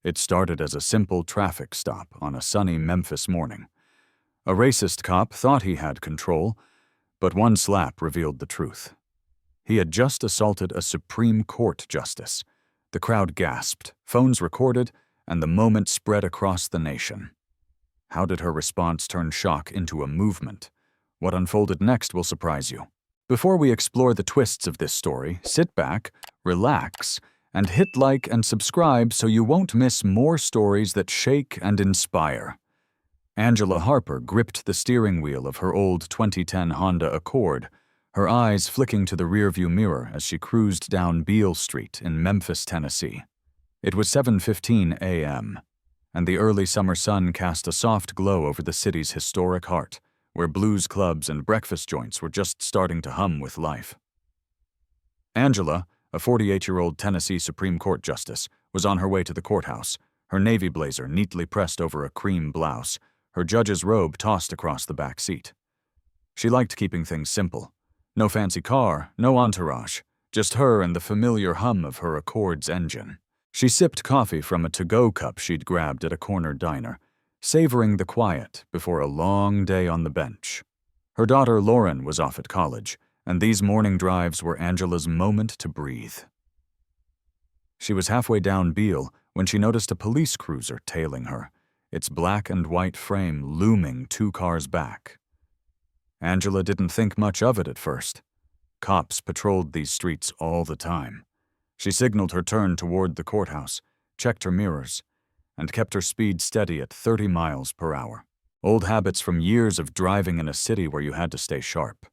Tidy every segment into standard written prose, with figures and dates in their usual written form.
It started as a simple traffic stop on a sunny Memphis morning. A racist cop thought he had control, but one slap revealed the truth. He had just assaulted a Supreme Court justice. The crowd gasped, phones recorded, and the moment spread across the nation. How did her response turn shock into a movement? What unfolded next will surprise you. Before we explore the twists of this story, sit back, relax, and hit like and subscribe so you won't miss more stories that shake and inspire. Angela Harper gripped the steering wheel of her old 2010 Honda Accord, her eyes flicking to the rearview mirror as she cruised down Beale Street in Memphis, Tennessee. It was 7:15 a.m., and the early summer sun cast a soft glow over the city's historic heart, where blues clubs and breakfast joints were just starting to hum with life. Angela, a 48-year-old Tennessee Supreme Court justice, was on her way to the courthouse, her navy blazer neatly pressed over a cream blouse, her judge's robe tossed across the back seat. She liked keeping things simple. No fancy car, no entourage, just her and the familiar hum of her Accord's engine. She sipped coffee from a to-go cup she'd grabbed at a corner diner, savoring the quiet before a long day on the bench. Her daughter Lauren was off at college, and these morning drives were Angela's moment to breathe. She was halfway down Beale when she noticed a police cruiser tailing her, its black and white frame looming 2 cars back. Angela didn't think much of it at first. Cops patrolled these streets all the time. She signaled her turn toward the courthouse, checked her mirrors, and kept her speed steady at 30 miles per hour. Old habits from years of driving in a city where you had to stay sharp.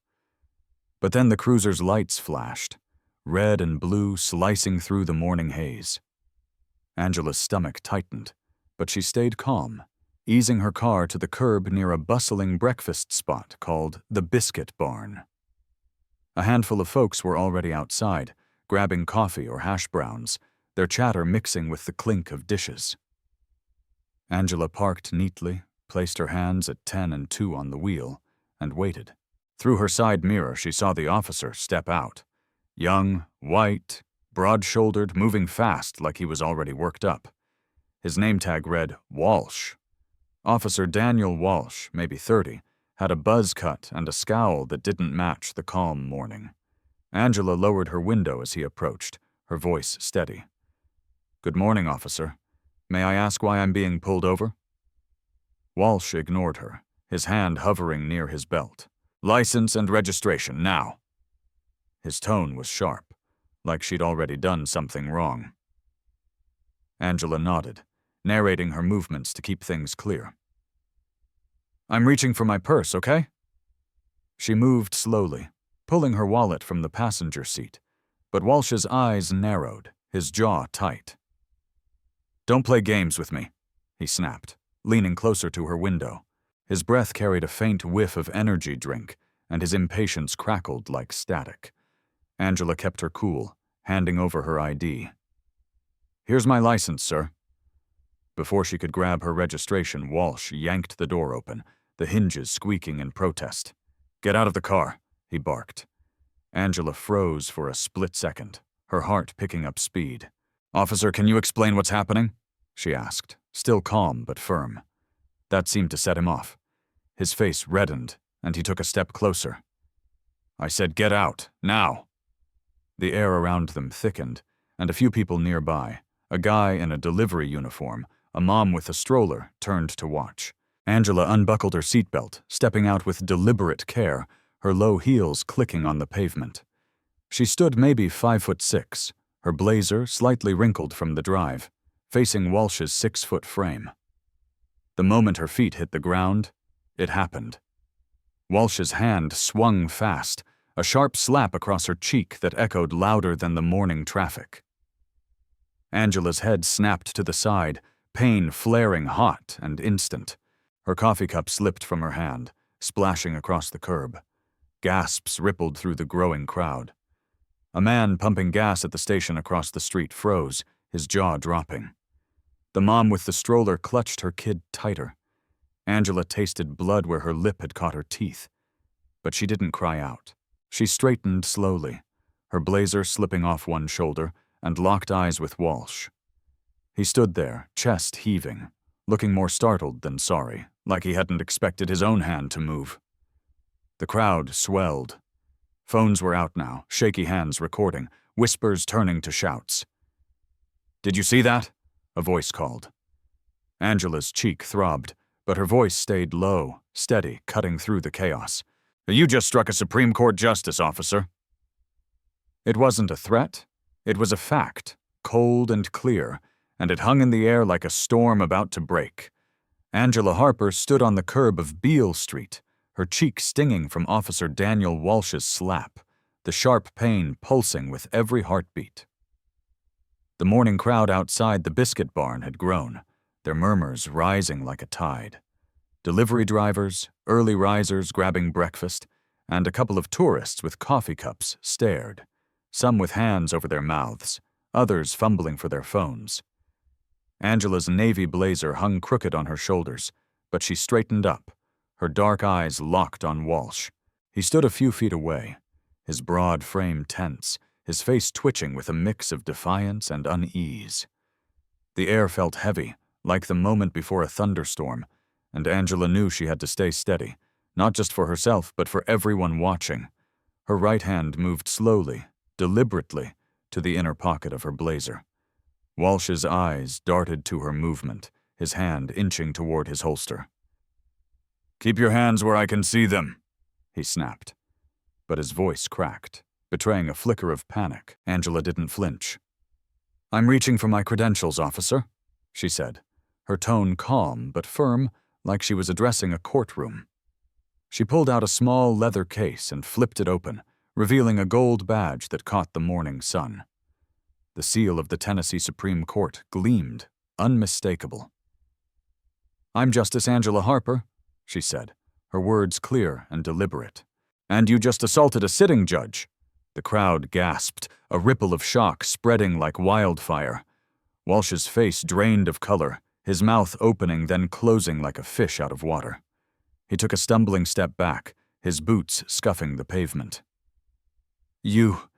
But then the cruiser's lights flashed, red and blue slicing through the morning haze. Angela's stomach tightened, but she stayed calm, easing her car to the curb near a bustling breakfast spot called the Biscuit Barn. A handful of folks were already outside, grabbing coffee or hash browns, their chatter mixing with the clink of dishes. Angela parked neatly, placed her hands at 10 and 2 on the wheel, and waited. Through her side mirror, she saw the officer step out. Young, white, broad-shouldered, moving fast like he was already worked up. His name tag read Walsh. Officer Daniel Walsh, maybe 30, had a buzz cut and a scowl that didn't match the calm morning. Angela lowered her window as he approached, her voice steady. "Good morning, officer. May I ask why I'm being pulled over?" Walsh ignored her, his hand hovering near his belt. "License and registration, now." His tone was sharp, like she'd already done something wrong. Angela nodded, narrating her movements to keep things clear. "I'm reaching for my purse, okay?" She moved slowly, pulling her wallet from the passenger seat, but Walsh's eyes narrowed, his jaw tight. "Don't play games with me," he snapped, leaning closer to her window. His breath carried a faint whiff of energy drink, and his impatience crackled like static. Angela kept her cool, handing over her ID. "Here's my license, sir." Before she could grab her registration, Walsh yanked the door open, the hinges squeaking in protest. "Get out of the car," he barked. Angela froze for a split second, her heart picking up speed. "Officer, can you explain what's happening?" she asked, still calm but firm. That seemed to set him off. His face reddened, and he took a step closer. "I said get out, now." The air around them thickened, and a few people nearby, a guy in a delivery uniform, a mom with a stroller, turned to watch. Angela unbuckled her seatbelt, stepping out with deliberate care, her low heels clicking on the pavement. She stood maybe 5'6", her blazer slightly wrinkled from the drive, facing Walsh's 6-foot frame. The moment her feet hit the ground, it happened. Walsh's hand swung fast, a sharp slap across her cheek that echoed louder than the morning traffic. Angela's head snapped to the side, pain flaring hot and instant. Her coffee cup slipped from her hand, splashing across the curb. Gasps rippled through the growing crowd. A man pumping gas at the station across the street froze, his jaw dropping. The mom with the stroller clutched her kid tighter. Angela tasted blood where her lip had caught her teeth. But she didn't cry out. She straightened slowly, her blazer slipping off one shoulder, and locked eyes with Walsh. He stood there, chest heaving, looking more startled than sorry, like he hadn't expected his own hand to move. The crowd swelled. Phones were out now, shaky hands recording, whispers turning to shouts. "Did you see that?" a voice called. Angela's cheek throbbed, but her voice stayed low, steady, cutting through the chaos. "You just struck a Supreme Court justice, officer." It wasn't a threat. It was a fact, cold and clear, and it hung in the air like a storm about to break. Angela Harper stood on the curb of Beale Street, her cheek stinging from Officer Daniel Walsh's slap, the sharp pain pulsing with every heartbeat. The morning crowd outside the biscuit barn had grown, their murmurs rising like a tide. Delivery drivers, early risers grabbing breakfast, and a couple of tourists with coffee cups stared, some with hands over their mouths, others fumbling for their phones. Angela's navy blazer hung crooked on her shoulders, but she straightened up, her dark eyes locked on Walsh. He stood a few feet away, his broad frame tense, his face twitching with a mix of defiance and unease. The air felt heavy, like the moment before a thunderstorm, and Angela knew she had to stay steady, not just for herself but for everyone watching. Her right hand moved slowly, deliberately, to the inner pocket of her blazer. Walsh's eyes darted to her movement, his hand inching toward his holster. "Keep your hands where I can see them," he snapped. But his voice cracked, betraying a flicker of panic. Angela didn't flinch. "I'm reaching for my credentials, officer," she said, her tone calm but firm, like she was addressing a courtroom. She pulled out a small leather case and flipped it open, revealing a gold badge that caught the morning sun. The seal of the Tennessee Supreme Court gleamed, unmistakable. "I'm Justice Angela Harper," she said, her words clear and deliberate. "And you just assaulted a sitting judge." The crowd gasped, a ripple of shock spreading like wildfire. Walsh's face drained of color, his mouth opening then closing like a fish out of water. He took a stumbling step back, his boots scuffing the pavement. You're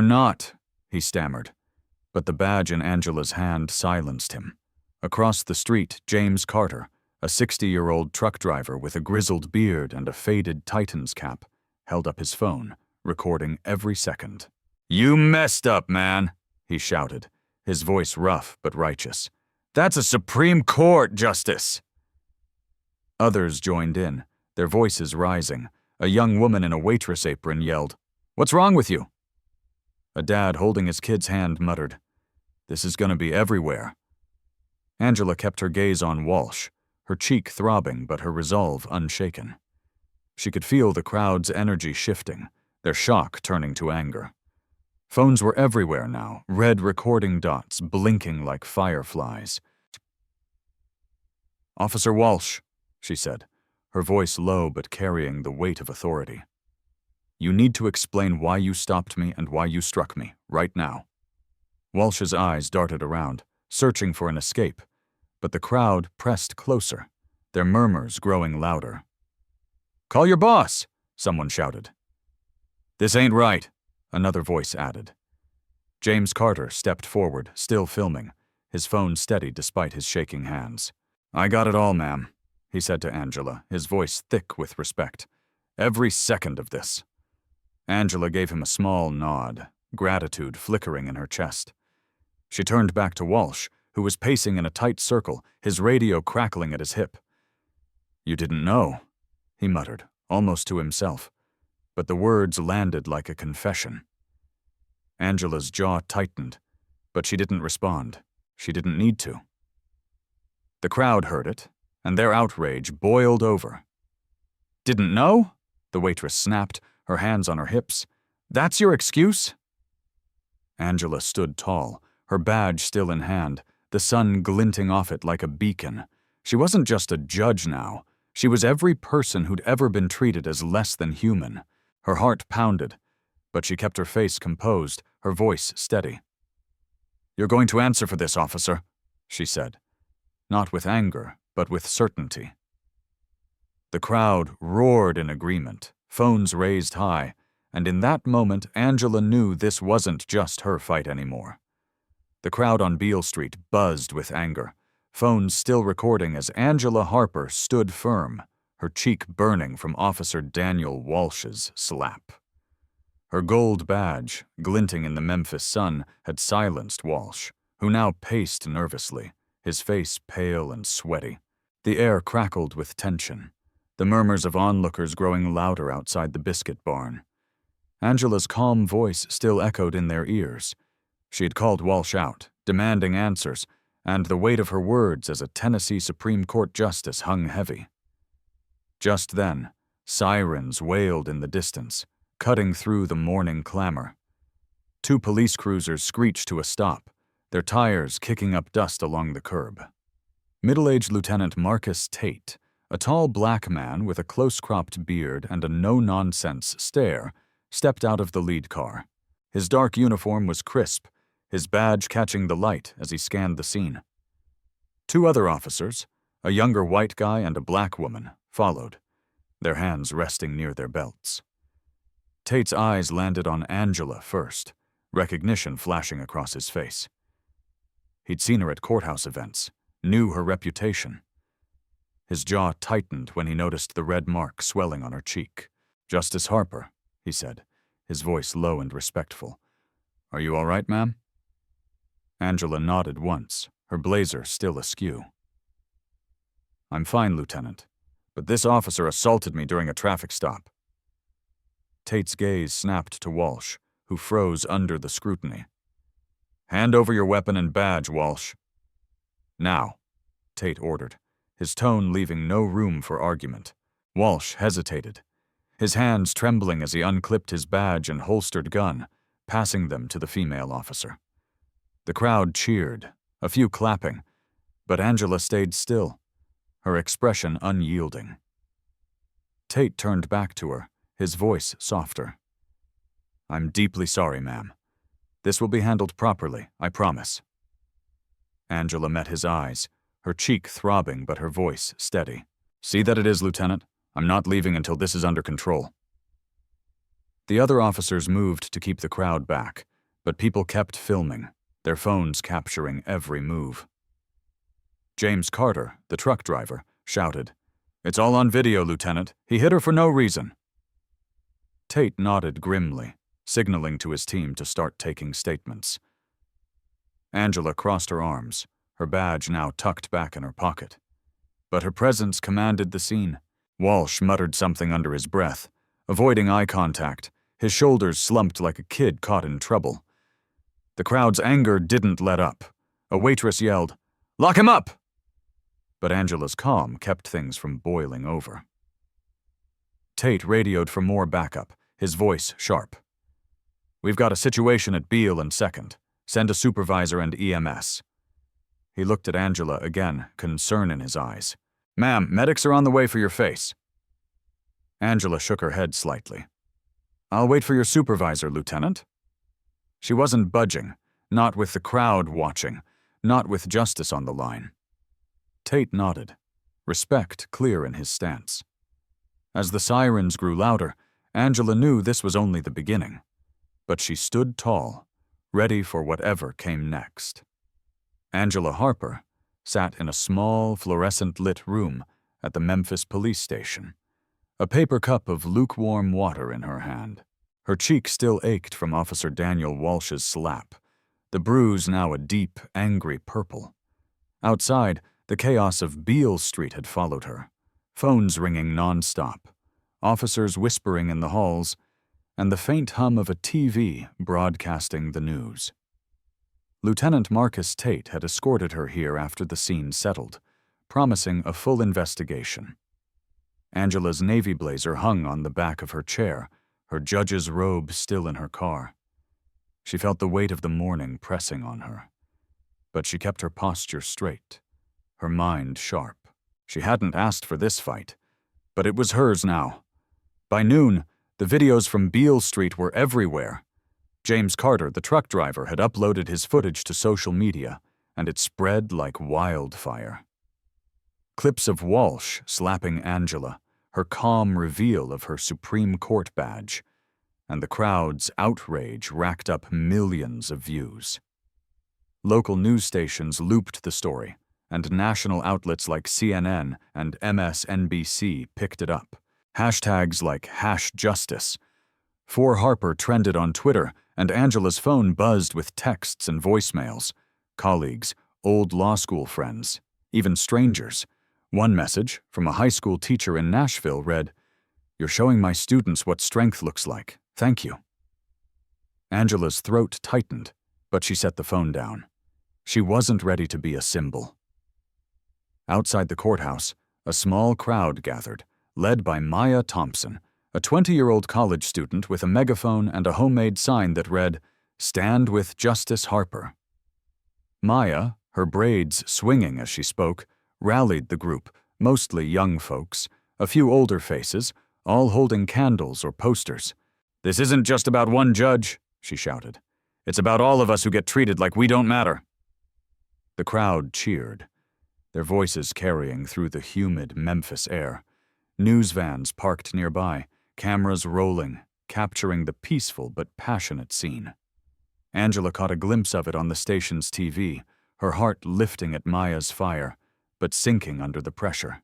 not," he stammered. But the badge in Angela's hand silenced him. Across the street, James Carter, a 60-year-old truck driver with a grizzled beard and a faded Titan's cap, held up his phone, recording every second. "You messed up, man," he shouted, his voice rough but righteous. "That's a Supreme Court justice." Others joined in, their voices rising. A young woman in a waitress apron yelled, "What's wrong with you?" A dad holding his kid's hand muttered, "This is gonna be everywhere." Angela kept her gaze on Walsh, her cheek throbbing but her resolve unshaken. She could feel the crowd's energy shifting, their shock turning to anger. Phones were everywhere now, red recording dots blinking like fireflies. "Officer Walsh," she said, her voice low but carrying the weight of authority. "You need to explain why you stopped me and why you struck me, right now." Walsh's eyes darted around, searching for an escape, but the crowd pressed closer, their murmurs growing louder. "Call your boss," someone shouted. "This ain't right," another voice added. James Carter stepped forward, still filming, his phone steady despite his shaking hands. "I got it all, ma'am," he said to Angela, his voice thick with respect. "Every second of this." Angela gave him a small nod, gratitude flickering in her chest. She turned back to Walsh, who was pacing in a tight circle, his radio crackling at his hip. "You didn't know," he muttered, almost to himself, but the words landed like a confession. Angela's jaw tightened, but she didn't respond. She didn't need to. The crowd heard it, and their outrage boiled over. "Didn't know?" the waitress snapped, her hands on her hips. "That's your excuse?" Angela stood tall, her badge still in hand, the sun glinting off it like a beacon. She wasn't just a judge now. She was every person who'd ever been treated as less than human. Her heart pounded, but she kept her face composed, her voice steady. "You're going to answer for this, officer," she said, not with anger, but with certainty. The crowd roared in agreement, phones raised high, and in that moment Angela knew this wasn't just her fight anymore. The crowd on Beale Street buzzed with anger, phones still recording as Angela Harper stood firm, her cheek burning from Officer Daniel Walsh's slap. Her gold badge, glinting in the Memphis sun, had silenced Walsh, who now paced nervously, his face pale and sweaty. The air crackled with tension, the murmurs of onlookers growing louder outside the biscuit barn. Angela's calm voice still echoed in their ears. She had called Walsh out, demanding answers, and the weight of her words as a Tennessee Supreme Court justice hung heavy. Just then, sirens wailed in the distance, cutting through the morning clamor. 2 police cruisers screeched to a stop, their tires kicking up dust along the curb. Middle-aged Lieutenant Marcus Tate, a tall black man with a close-cropped beard and a no-nonsense stare, stepped out of the lead car. His dark uniform was crisp, his badge catching the light as he scanned the scene. 2 other officers, a younger white guy and a black woman, followed, their hands resting near their belts. Tate's eyes landed on Angela first, recognition flashing across his face. He'd seen her at courthouse events, knew her reputation. His jaw tightened when he noticed the red mark swelling on her cheek. "Justice Harper," he said, his voice low and respectful. "Are you all right, ma'am?" Angela nodded once, her blazer still askew. "I'm fine, Lieutenant, but this officer assaulted me during a traffic stop." Tate's gaze snapped to Walsh, who froze under the scrutiny. "Hand over your weapon and badge, Walsh." "Now," Tate ordered, his tone leaving no room for argument. Walsh hesitated, his hands trembling as he unclipped his badge and holstered gun, passing them to the female officer. The crowd cheered, a few clapping, but Angela stayed still, her expression unyielding. Tate turned back to her, his voice softer. "I'm deeply sorry, ma'am. This will be handled properly, I promise." Angela met his eyes, her cheek throbbing but her voice steady. "See that it is, Lieutenant. I'm not leaving until this is under control." The other officers moved to keep the crowd back, but people kept filming, their phones capturing every move. James Carter, the truck driver, shouted, "It's all on video, Lieutenant. He hit her for no reason." Tate nodded grimly, signaling to his team to start taking statements. Angela crossed her arms, her badge now tucked back in her pocket. But her presence commanded the scene. Walsh muttered something under his breath, avoiding eye contact, his shoulders slumped like a kid caught in trouble. The crowd's anger didn't let up. A waitress yelled, "Lock him up!" But Angela's calm kept things from boiling over. Tate radioed for more backup, his voice sharp. "We've got a situation at Beale and 2nd. Send a supervisor and EMS." He looked at Angela again, concern in his eyes. "Ma'am, medics are on the way for your face." Angela shook her head slightly. "I'll wait for your supervisor, Lieutenant." She wasn't budging, not with the crowd watching, not with justice on the line. Tate nodded, respect clear in his stance. As the sirens grew louder, Angela knew this was only the beginning, but she stood tall, ready for whatever came next. Angela Harper sat in a small, fluorescent-lit room at the Memphis police station, a paper cup of lukewarm water in her hand. Her cheek still ached from Officer Daniel Walsh's slap, the bruise now a deep, angry purple. Outside, the chaos of Beale Street had followed her, phones ringing nonstop, officers whispering in the halls, and the faint hum of a TV broadcasting the news. Lieutenant Marcus Tate had escorted her here after the scene settled, promising a full investigation. Angela's navy blazer hung on the back of her chair, her judge's robe still in her car. She felt the weight of the morning pressing on her. But she kept her posture straight, her mind sharp. She hadn't asked for this fight, but it was hers now. By noon, the videos from Beale Street were everywhere. James Carter, the truck driver, had uploaded his footage to social media, and it spread like wildfire. Clips of Walsh slapping Angela, her calm reveal of her Supreme Court badge, and the crowd's outrage racked up millions of views. Local news stations looped the story, and national outlets like CNN and MSNBC picked it up. Hashtags like #justice. For Harper trended on Twitter, and Angela's phone buzzed with texts and voicemails. Colleagues, old law school friends, even strangers. One message from a high school teacher in Nashville read, "You're showing my students what strength looks like. Thank you." Angela's throat tightened, but she set the phone down. She wasn't ready to be a symbol. Outside the courthouse, a small crowd gathered, led by Maya Thompson, a 20-year-old college student with a megaphone and a homemade sign that read, "Stand with Justice Harper." Maya, her braids swinging as she spoke, rallied the group, mostly young folks, a few older faces, all holding candles or posters. "This isn't just about one judge," she shouted. "It's about all of us who get treated like we don't matter." The crowd cheered, their voices carrying through the humid Memphis air. News vans parked nearby, cameras rolling, capturing the peaceful but passionate scene. Angela caught a glimpse of it on the station's TV, her heart lifting at Maya's fire, but sinking under the pressure.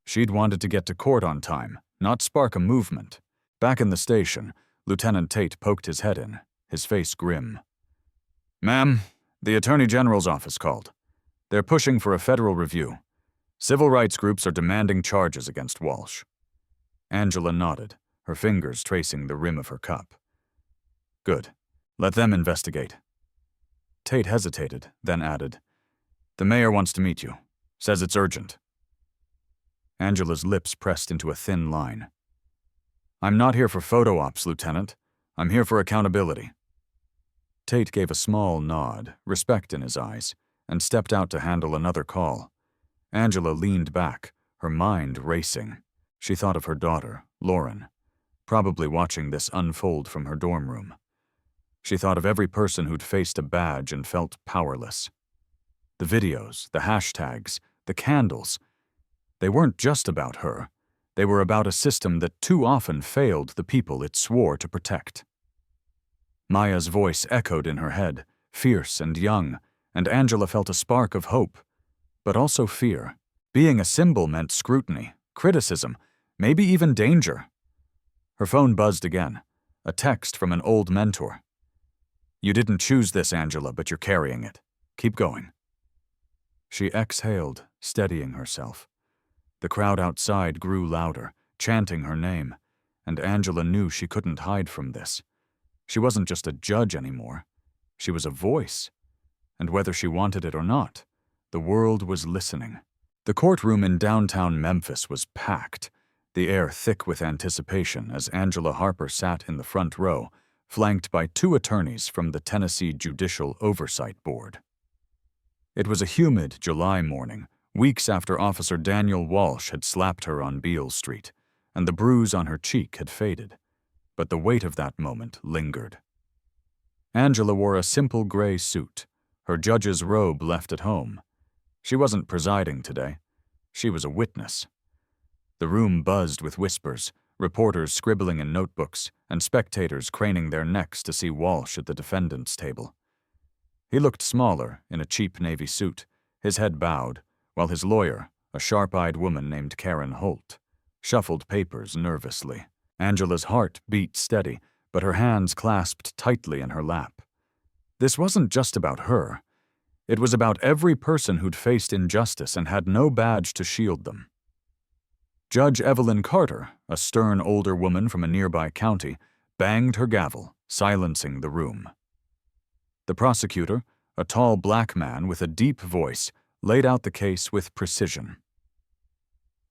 She'd wanted to get to court on time, not spark a movement. Back in the station, Lieutenant Tate poked his head in, his face grim. "Ma'am, the Attorney General's office called. They're pushing for a federal review. Civil rights groups are demanding charges against Walsh." Angela nodded, her fingers tracing the rim of her cup. "Good. Let them investigate." Tate hesitated, then added, "The mayor wants to meet you. Says it's urgent." Angela's lips pressed into a thin line. "I'm not here for photo ops, Lieutenant. I'm here for accountability." Tate gave a small nod, respect in his eyes, and stepped out to handle another call. Angela leaned back, her mind racing. She thought of her daughter, Lauren, probably watching this unfold from her dorm room. She thought of every person who'd faced a badge and felt powerless. The videos, the hashtags, the candles. They weren't just about her. They were about a system that too often failed the people it swore to protect. Maya's voice echoed in her head, fierce and young, and Angela felt a spark of hope, but also fear. Being a symbol meant scrutiny, criticism, maybe even danger. Her phone buzzed again, a text from an old mentor. "You didn't choose this, Angela, but you're carrying it. Keep going." She exhaled, steadying herself. The crowd outside grew louder, chanting her name, and Angela knew she couldn't hide from this. She wasn't just a judge anymore. She was a voice. And whether she wanted it or not, the world was listening. The courtroom in downtown Memphis was packed, the air thick with anticipation as Angela Harper sat in the front row, flanked by two attorneys from the Tennessee Judicial Oversight Board. It was a humid July morning, weeks after Officer Daniel Walsh had slapped her on Beale Street, and the bruise on her cheek had faded, but the weight of that moment lingered. Angela wore a simple gray suit, her judge's robe left at home. She wasn't presiding today. She was a witness. The room buzzed with whispers, reporters scribbling in notebooks, and spectators craning their necks to see Walsh at the defendant's table. He looked smaller in a cheap navy suit, his head bowed, while his lawyer, a sharp-eyed woman named Karen Holt, shuffled papers nervously. Angela's heart beat steady, but her hands clasped tightly in her lap. This wasn't just about her. It was about every person who'd faced injustice and had no badge to shield them. Judge Evelyn Carter, a stern older woman from a nearby county, banged her gavel, silencing the room. The prosecutor, a tall black man with a deep voice, laid out the case with precision.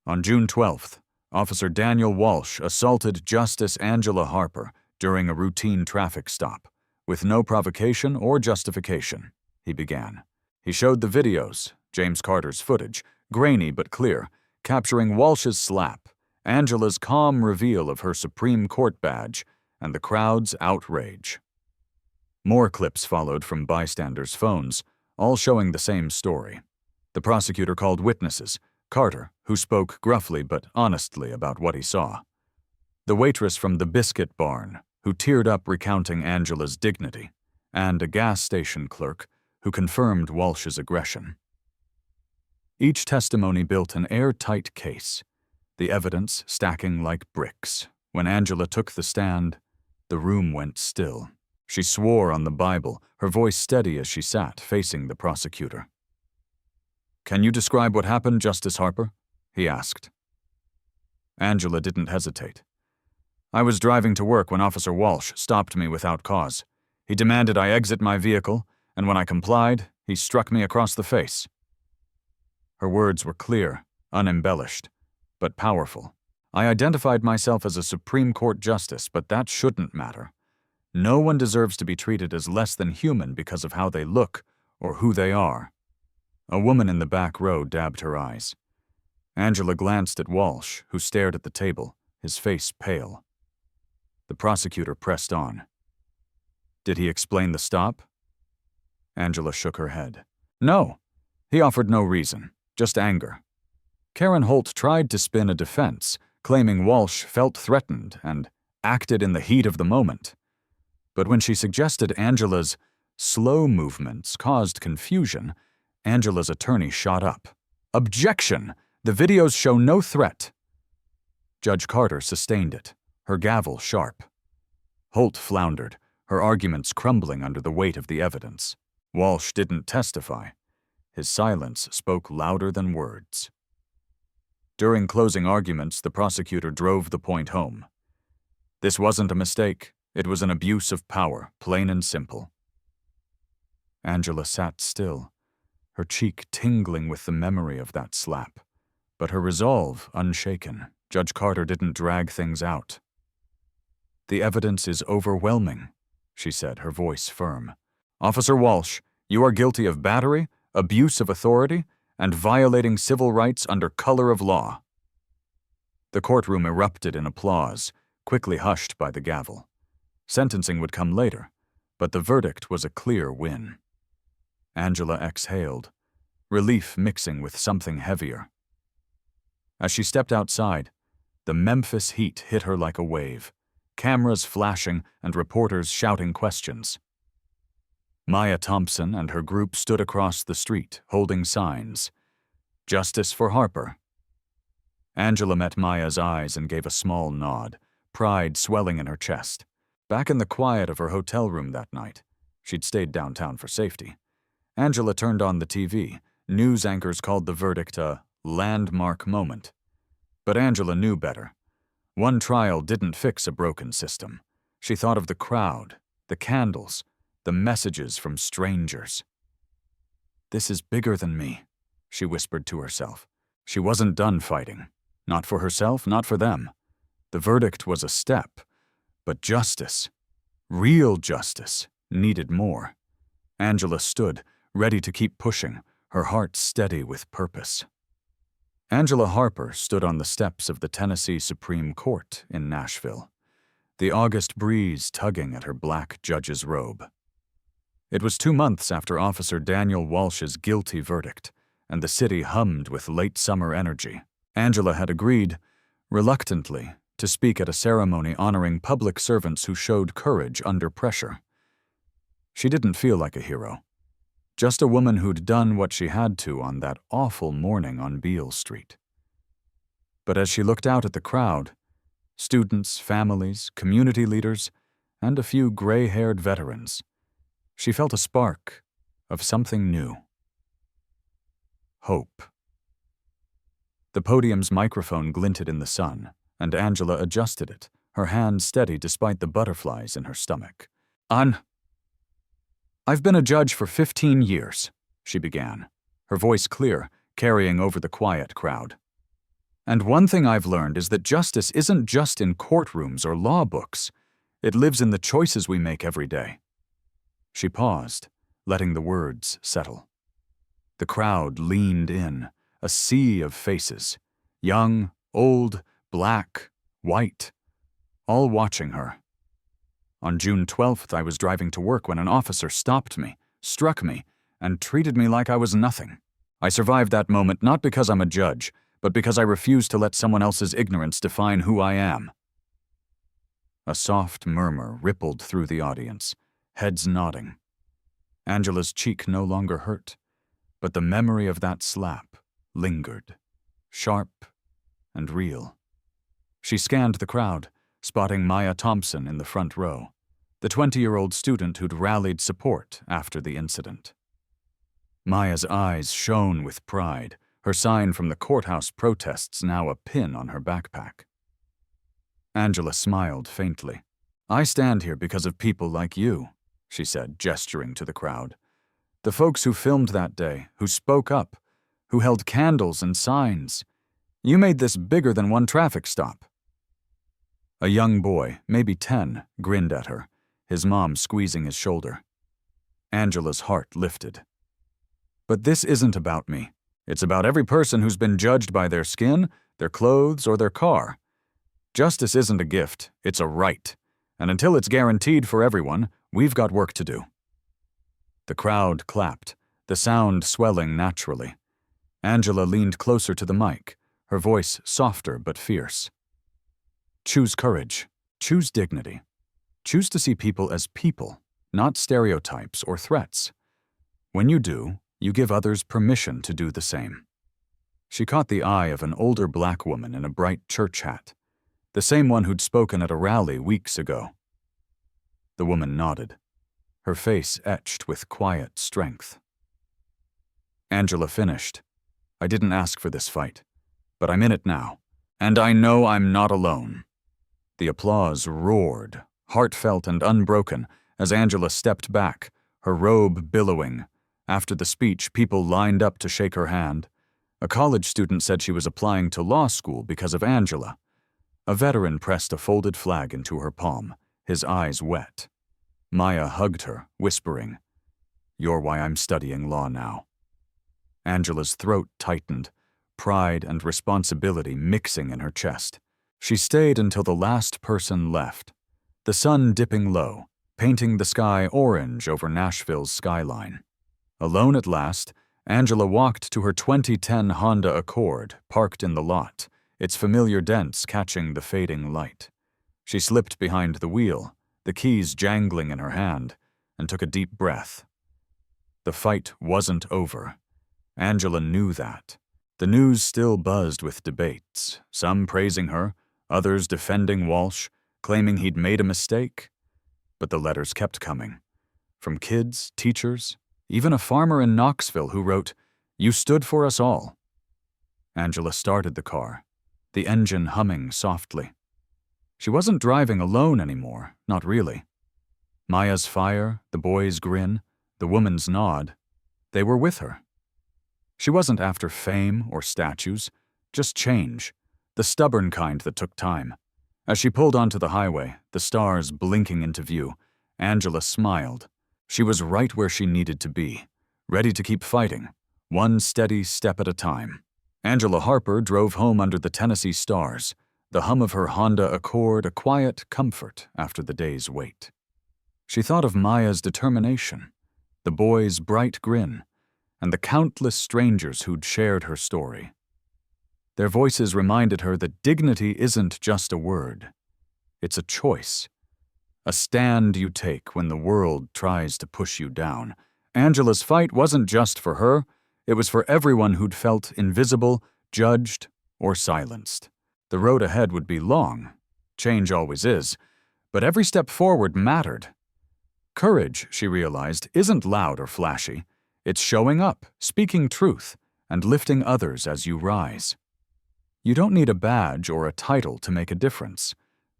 On June 12th, Officer Daniel Walsh assaulted Justice Angela Harper during a routine traffic stop, with no provocation or justification, he began. He showed the videos, James Carter's footage, grainy but clear, capturing Walsh's slap, Angela's calm reveal of her Supreme Court badge, and the crowd's outrage. More clips followed from bystanders' phones, all showing the same story. The prosecutor called witnesses, Carter, who spoke gruffly but honestly about what he saw. The waitress from the biscuit barn, who teared up recounting Angela's dignity, and a gas station clerk, who confirmed Walsh's aggression. Each testimony built an airtight case, the evidence stacking like bricks. When Angela took the stand, the room went still. She swore on the Bible, her voice steady as she sat, facing the prosecutor. "Can you describe what happened, Justice Harper?" he asked. Angela didn't hesitate. "I was driving to work when Officer Walsh stopped me without cause. He demanded I exit my vehicle, and when I complied, he struck me across the face." Her words were clear, unembellished, but powerful. "I identified myself as a Supreme Court justice, but that shouldn't matter. No one deserves to be treated as less than human because of how they look or who they are." A woman in the back row dabbed her eyes. Angela glanced at Walsh, who stared at the table, his face pale. The prosecutor pressed on. "Did he explain the stop?" Angela shook her head. "No. He offered no reason, just anger." Karen Holt tried to spin a defense, claiming Walsh felt threatened and acted in the heat of the moment. But when she suggested Angela's slow movements caused confusion, Angela's attorney shot up. "Objection! The videos show no threat." Judge Carter sustained it, her gavel sharp. Holt floundered, her arguments crumbling under the weight of the evidence. Walsh didn't testify. His silence spoke louder than words. During closing arguments, the prosecutor drove the point home. This wasn't a mistake. It was an abuse of power, plain and simple. Angela sat still, her cheek tingling with the memory of that slap, but her resolve unshaken. Judge Carter didn't drag things out. "The evidence is overwhelming," she said, her voice firm. "Officer Walsh, you are guilty of battery, abuse of authority, and violating civil rights under color of law." The courtroom erupted in applause, quickly hushed by the gavel. Sentencing would come later, but the verdict was a clear win. Angela exhaled, relief mixing with something heavier. As she stepped outside, the Memphis heat hit her like a wave, cameras flashing and reporters shouting questions. Maya Thompson and her group stood across the street, holding signs. "Justice for Harper." Angela met Maya's eyes and gave a small nod, pride swelling in her chest. Back in the quiet of her hotel room that night, she'd stayed downtown for safety, Angela turned on the TV. News anchors called the verdict a landmark moment. But Angela knew better. One trial didn't fix a broken system. She thought of the crowd, the candles, the messages from strangers. "This is bigger than me," she whispered to herself. She wasn't done fighting. Not for herself, not for them. The verdict was a step, but justice, real justice, needed more. Angela stood, ready to keep pushing, her heart steady with purpose. Angela Harper stood on the steps of the Tennessee Supreme Court in Nashville, the August breeze tugging at her black judge's robe. It was 2 months after Officer Daniel Walsh's guilty verdict, and the city hummed with late summer energy. Angela had agreed, reluctantly, to speak at a ceremony honoring public servants who showed courage under pressure. She didn't feel like a hero, just a woman who'd done what she had to on that awful morning on Beale Street. But as she looked out at the crowd, students, families, community leaders, and a few gray-haired veterans, she felt a spark of something new. Hope. The podium's microphone glinted in the sun, and Angela adjusted it, her hand steady despite the butterflies in her stomach. "I've been a judge for 15 years, she began, her voice clear, carrying over the quiet crowd. "And one thing I've learned is that justice isn't just in courtrooms or law books. It lives in the choices we make every day." She paused, letting the words settle. The crowd leaned in, a sea of faces, young, old, black, white, all watching her. On June 12th, I was driving to work when an officer stopped me, struck me, and treated me like I was nothing. I survived that moment not because I'm a judge, but because I refused to let someone else's ignorance define who I am. A soft murmur rippled through the audience, heads nodding. Angela's cheek no longer hurt, but the memory of that slap lingered, sharp and real. She scanned the crowd, spotting Maya Thompson in the front row, the 20-year-old student who'd rallied support after the incident. Maya's eyes shone with pride, her sign from the courthouse protests now a pin on her backpack. Angela smiled faintly. "I stand here because of people like you," she said, gesturing to the crowd. "The folks who filmed that day, who spoke up, who held candles and signs. You made this bigger than one traffic stop." A young boy, maybe 10, grinned at her, his mom squeezing his shoulder. Angela's heart lifted. "But this isn't about me. It's about every person who's been judged by their skin, their clothes, or their car. Justice isn't a gift, it's a right. And until it's guaranteed for everyone, we've got work to do." The crowd clapped, the sound swelling naturally. Angela leaned closer to the mic, her voice softer but fierce. "Choose courage. Choose dignity. Choose to see people as people, not stereotypes or threats. When you do, you give others permission to do the same." She caught the eye of an older black woman in a bright church hat, the same one who'd spoken at a rally weeks ago. The woman nodded, her face etched with quiet strength. Angela finished. "I didn't ask for this fight, but I'm in it now, and I know I'm not alone." The applause roared, heartfelt and unbroken, as Angela stepped back, her robe billowing. After the speech, people lined up to shake her hand. A college student said she was applying to law school because of Angela. A veteran pressed a folded flag into her palm, his eyes wet. Maya hugged her, whispering, "You're why I'm studying law now." Angela's throat tightened, pride and responsibility mixing in her chest. She stayed until the last person left, the sun dipping low, painting the sky orange over Nashville's skyline. Alone at last, Angela walked to her 2010 Honda Accord, parked in the lot, its familiar dents catching the fading light. She slipped behind the wheel, the keys jangling in her hand, and took a deep breath. The fight wasn't over. Angela knew that. The news still buzzed with debates, some praising her, others defending Walsh, claiming he'd made a mistake. But the letters kept coming. From kids, teachers, even a farmer in Knoxville who wrote, "You stood for us all." Angela started the car, the engine humming softly. She wasn't driving alone anymore, not really. Maya's fire, the boy's grin, the woman's nod, they were with her. She wasn't after fame or statues, just change, the stubborn kind that took time. As she pulled onto the highway, the stars blinking into view, Angela smiled. She was right where she needed to be, ready to keep fighting, one steady step at a time. Angela Harper drove home under the Tennessee stars, the hum of her Honda Accord a quiet comfort after the day's wait. She thought of Maya's determination, the boy's bright grin, and the countless strangers who'd shared her story. Their voices reminded her that dignity isn't just a word. It's a choice, a stand you take when the world tries to push you down. Angela's fight wasn't just for her, it was for everyone who'd felt invisible, judged, or silenced. The road ahead would be long, change always is, but every step forward mattered. Courage, she realized, isn't loud or flashy. It's showing up, speaking truth, and lifting others as you rise. You don't need a badge or a title to make a difference,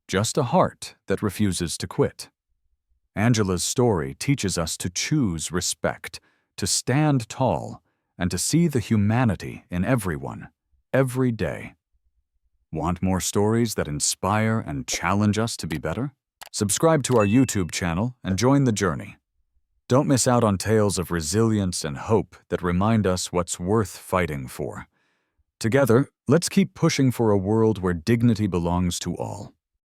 just a heart that refuses to quit. Angela's story teaches us to choose respect, to stand tall, and to see the humanity in everyone, every day. Want more stories that inspire and challenge us to be better? Subscribe to our YouTube channel and join the journey. Don't miss out on tales of resilience and hope that remind us what's worth fighting for. Together, let's keep pushing for a world where dignity belongs to all.